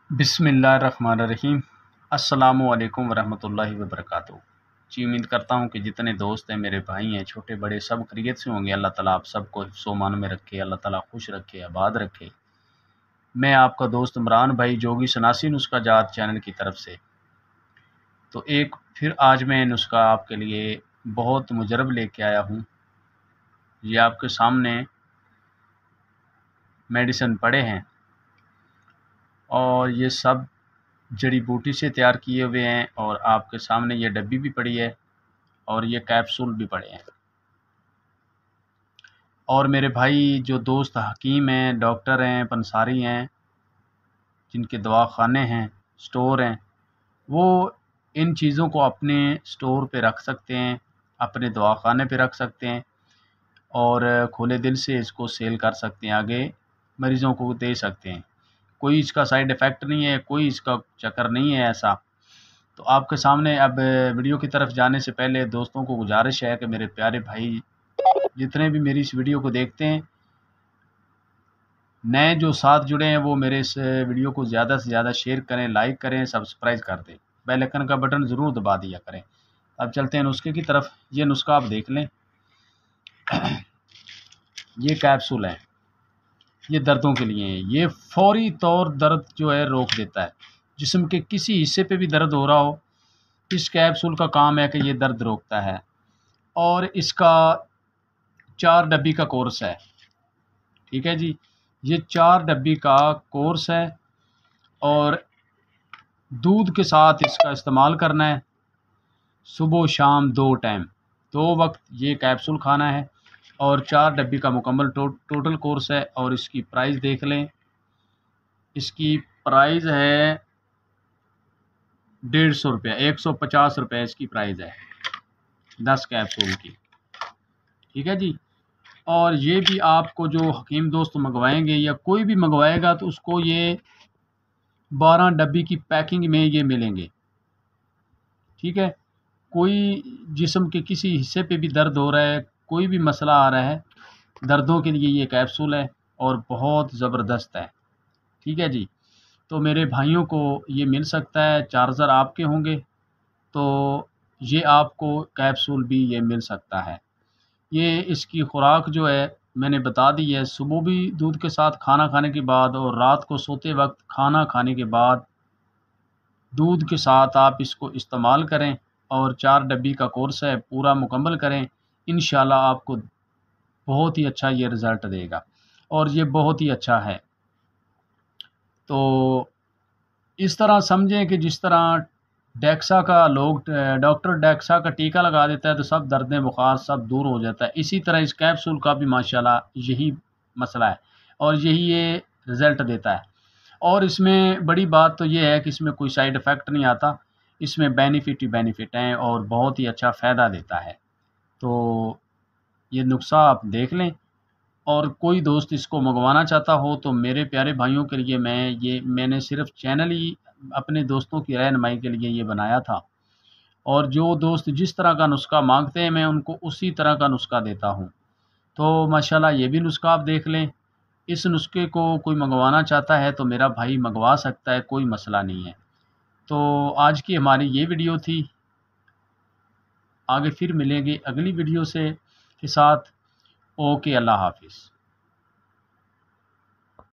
बिस्मिल्लाहिर्रहमानिर्रहीम। अस्सलामुअलैकुम वरहमतुल्लाहि वबरकातुहू। जी, उम्मीद करता हूँ कि जितने दोस्त हैं, मेरे भाई हैं, छोटे बड़े, सब खैरियत से होंगे। अल्लाह ताला आप सबको हिफ्ज़-ओ-मान में रखे, अल्लाह ताला खुश रखे, आबाद रखे। मैं आपका दोस्त इमरान भाई जोगी सनासी नुस्खा जात चैनल की तरफ से तो एक फिर आज मैं नुस्खा आपके लिए बहुत मुजरब लेके आया हूँ। ये आपके सामने मेडिसिन पड़े हैं और ये सब जड़ी बूटी से तैयार किए हुए हैं और आपके सामने ये डब्बी भी पड़ी है और ये कैप्सूल भी पड़े हैं। और मेरे भाई जो दोस्त हकीम हैं, डॉक्टर हैं, पंसारी हैं, जिनके दवाखाने हैं, स्टोर हैं, वो इन चीज़ों को अपने स्टोर पे रख सकते हैं, अपने दवाखाने पे रख सकते हैं और खुले दिल से इसको सेल कर सकते हैं, आगे मरीज़ों को दे सकते हैं। कोई इसका साइड इफ़ेक्ट नहीं है, कोई इसका चक्कर नहीं है ऐसा। तो आपके सामने अब वीडियो की तरफ जाने से पहले दोस्तों को गुजारिश है कि मेरे प्यारे भाई जितने भी मेरी इस वीडियो को देखते हैं, नए जो साथ जुड़े हैं, वो मेरे इस वीडियो को ज़्यादा से ज़्यादा शेयर करें, लाइक करें, सब्सक्राइब कर दें, बेल आइकन का बटन ज़रूर दबा दिया करें। अब चलते हैं नुस्खे की तरफ। ये नुस्खा आप देख लें। ये कैप्सूल है, ये दर्दों के लिए है। ये फौरी तौर दर्द जो है रोक देता है। जिस्म के किसी हिस्से पे भी दर्द हो रहा हो, इस कैप्सूल का काम है कि ये दर्द रोकता है। और इसका 4 डब्बी का कोर्स है। ठीक है जी, ये 4 डब्बी का कोर्स है और दूध के साथ इसका इस्तेमाल करना है। सुबह शाम 2 टाइम, 2 वक्त ये कैप्सूल खाना है और 4 डब्बी का मुकम्मल टोटल कोर्स है। और इसकी प्राइस देख लें, इसकी प्राइस है 150 रुपये, 150 रुपये इसकी प्राइस है 10 कैप्सूल की। ठीक है जी। और ये भी आपको जो हकीम दोस्त मंगवाएंगे या कोई भी मंगवाएगा तो उसको ये 12 डब्बी की पैकिंग में ये मिलेंगे। ठीक है। कोई जिस्म के किसी हिस्से पे भी दर्द हो रहा है, कोई भी मसला आ रहा है, दर्दों के लिए ये कैप्सूल है और बहुत ज़बरदस्त है। ठीक है जी। तो मेरे भाइयों को ये मिल सकता है, चार्जर आपके होंगे तो ये आपको कैप्सूल भी ये मिल सकता है। ये इसकी खुराक जो है मैंने बता दी है। सुबह भी दूध के साथ खाना खाने के बाद और रात को सोते वक्त खाना खाने के बाद दूध के साथ आप इसको इस्तेमाल करें और 4 डब्बी का कोर्स है, पूरा मुकम्मल करें। इंशाल्लाह आपको बहुत ही अच्छा ये रिज़ल्ट देगा और ये बहुत ही अच्छा है। तो इस तरह समझें कि जिस तरह डेक्सा का लोग डॉक्टर डेक्सा का टीका लगा देता है तो सब दर्द बुखार सब दूर हो जाता है, इसी तरह इस कैप्सूल का भी माशाल्लाह यही मसला है और यही ये रिज़ल्ट देता है। और इसमें बड़ी बात तो ये है कि इसमें कोई साइड इफ़ेक्ट नहीं आता, इसमें बेनिफिट ही बेनिफिट हैं और बहुत ही अच्छा फ़ायदा देता है। तो ये नुस्खा आप देख लें और कोई दोस्त इसको मंगवाना चाहता हो तो मेरे प्यारे भाइयों के लिए मैंने सिर्फ़ चैनल ही अपने दोस्तों की रहनुमाई के लिए ये बनाया था। और जो दोस्त जिस तरह का नुस्खा माँगते हैं मैं उनको उसी तरह का नुस्खा देता हूँ। तो माशाल्लाह ये भी नुस्खा आप देख लें। इस नुस्खे को कोई मंगवाना चाहता है तो मेरा भाई मंगवा सकता है, कोई मसला नहीं है। तो आज की हमारी ये वीडियो थी। आगे फिर मिलेंगे अगली वीडियो के साथ। ओके, अल्लाह हाफ़िज़।